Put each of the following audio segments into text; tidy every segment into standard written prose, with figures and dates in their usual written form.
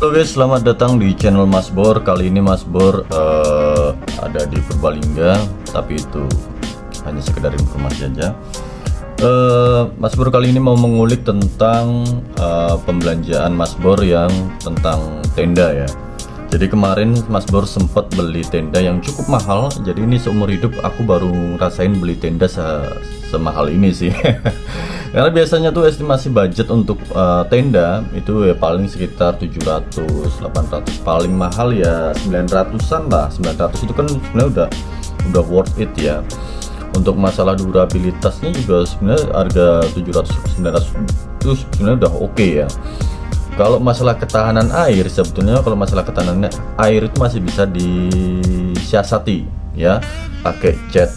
Halo guys, selamat datang di channel Mas Bor. Kali ini Mas Bor ada di Purbalingga, tapi itu hanya sekedar informasi aja. Mas Bor kali ini mau mengulik tentang pembelanjaan Mas Bor yang tentang tenda ya. Jadi kemarin Mas Bor sempat beli tenda yang cukup mahal. Jadi ini seumur hidup aku baru ngerasain beli tenda semahal ini sih. Karena biasanya tuh estimasi budget untuk tenda itu ya paling sekitar 700, 800, paling mahal ya 900-an lah. 900 itu kan sebenarnya udah worth it ya. Untuk masalah durabilitasnya juga sebenarnya harga 700, 900 itu sebenarnya udah oke ya. Kalau masalah ketahanan air, sebetulnya kalau masalah ketahanan air itu masih bisa disiasati ya, pakai cat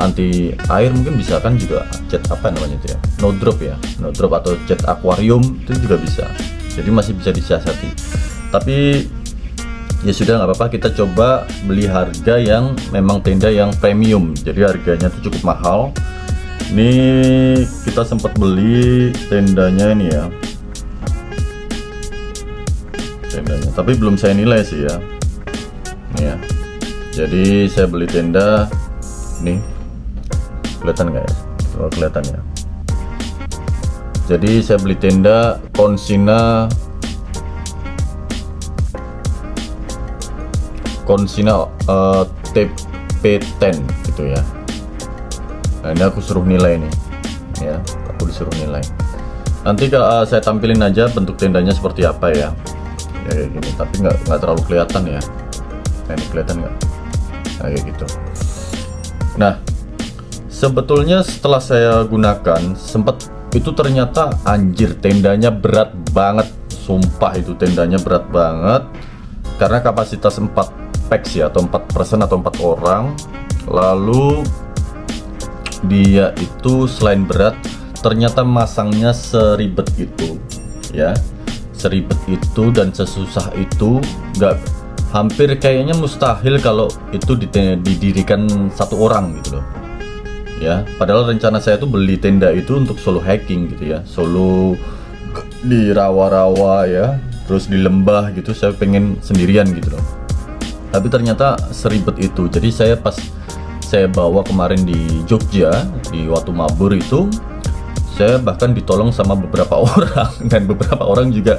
anti air, mungkin bisa kan juga cat apa namanya itu ya, no drop ya, no drop atau cat akuarium itu juga bisa. Jadi masih bisa disiasati. Tapi ya sudah, nggak apa-apa, kita coba beli harga yang memang tenda yang premium. Jadi harganya itu cukup mahal. Ini kita sempat beli tendanya ini ya, tendanya, tapi belum saya nilai sih ya. Ini ya. Jadi saya beli tenda ini, kelihatan nggak ya? Oh, kelihatan ya. Jadi saya beli tenda Consina TP10 gitu ya. Nah, ini aku suruh nilai nih ya, aku disuruh nilai. Nanti kalau saya tampilin aja bentuk tendanya seperti apa ya, kayak gini, tapi nggak terlalu kelihatan ya. Nah, ini kelihatan nggak? Nah, kayak gitu. Nah, sebetulnya setelah saya gunakan sempat itu ternyata anjir, tendanya berat banget, sumpah itu tendanya berat banget. Karena kapasitas 4 packs ya, atau 4 person atau 4 orang. Lalu dia itu selain berat, ternyata masangnya seribet itu ya, seribet itu dan sesusah itu, hampir kayaknya mustahil kalau itu didirikan satu orang gitu loh ya. Padahal rencana saya tuh beli tenda itu untuk solo hiking gitu ya, solo di rawa-rawa ya, terus di lembah gitu, saya pengen sendirian gitu loh. Tapi ternyata seribet itu. Jadi pas saya bawa kemarin di Jogja, di Watu Mabur itu, saya bahkan ditolong sama beberapa orang, dan beberapa orang juga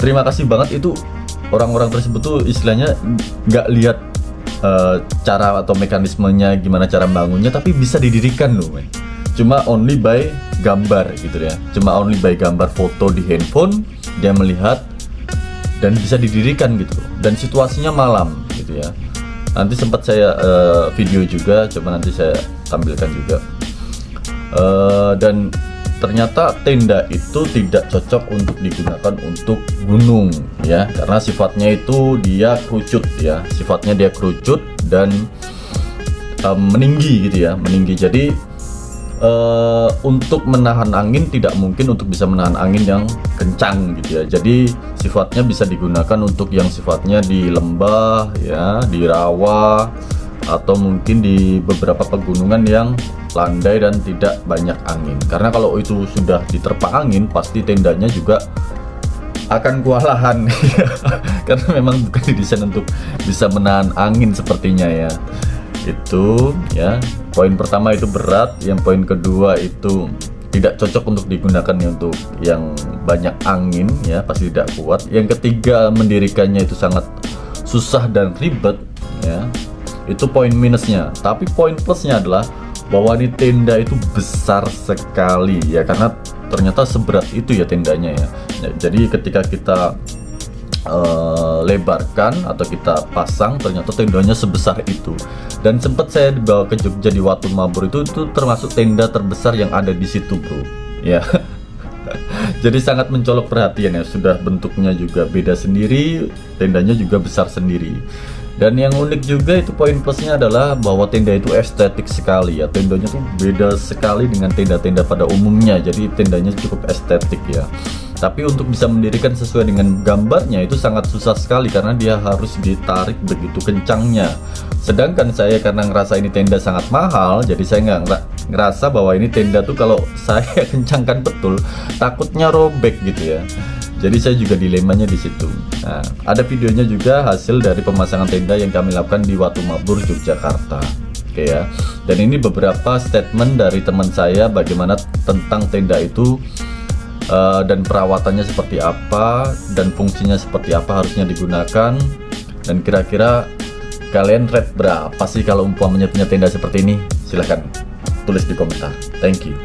terima kasih banget. Itu orang-orang tersebut tuh istilahnya nggak lihat cara atau mekanismenya gimana cara bangunnya, tapi bisa didirikan loh men. Cuma only by gambar gitu ya, cuma only by gambar foto di handphone dia melihat dan bisa didirikan gitu. Dan situasinya malam gitu ya. Nanti sempat saya video juga, coba nanti saya tampilkan juga. Dan ternyata tenda itu tidak cocok untuk digunakan untuk gunung ya, karena sifatnya itu dia kerucut ya, sifatnya dia kerucut dan meninggi gitu ya, meninggi. Jadi untuk menahan angin tidak mungkin untuk bisa menahan angin yang kencang gitu ya. Jadi sifatnya bisa digunakan untuk yang sifatnya di lembah ya, di rawa, atau mungkin di beberapa pegunungan yang landai dan tidak banyak angin. Karena kalau itu sudah diterpa angin, pasti tendanya juga akan kewalahan karena memang bukan didesain untuk bisa menahan angin sepertinya ya. Itu ya, poin pertama itu berat. Yang poin kedua itu tidak cocok untuk digunakan untuk yang banyak angin ya, pasti tidak kuat. Yang ketiga, mendirikannya itu sangat susah dan ribet ya. Itu poin minusnya. Tapi poin plusnya adalah bahwa ini tenda itu besar sekali ya, karena ternyata seberat itu ya tendanya ya. Jadi ketika kita lebarkan atau kita pasang, ternyata tendanya sebesar itu. Dan sempat saya dibawa ke Jogja di Watu Mabur itu termasuk tenda terbesar yang ada di situ bro ya. Jadi sangat mencolok perhatian ya, sudah bentuknya juga beda sendiri, tendanya juga besar sendiri. Dan yang unik juga itu poin plusnya adalah bahwa tenda itu estetik sekali ya. Tendanya tuh beda sekali dengan tenda-tenda pada umumnya. Jadi tendanya cukup estetik ya. Tapi untuk bisa mendirikan sesuai dengan gambarnya itu sangat susah sekali, karena dia harus ditarik begitu kencangnya. Sedangkan saya karena ngerasa ini tenda sangat mahal, jadi saya nggak ngerasa bahwa ini tenda tuh kalau saya kencangkan betul takutnya robek gitu ya. Jadi saya juga dilemanya di situ. Nah, ada videonya juga hasil dari pemasangan tenda yang kami lakukan di Watu Mabur, Yogyakarta. Oke ya. Dan ini beberapa statement dari teman saya bagaimana tentang tenda itu, dan perawatannya seperti apa, dan fungsinya seperti apa harusnya digunakan, dan kira-kira kalian rate berapa sih kalau umpamanya punya tenda seperti ini? Silahkan tulis di komentar. Thank you.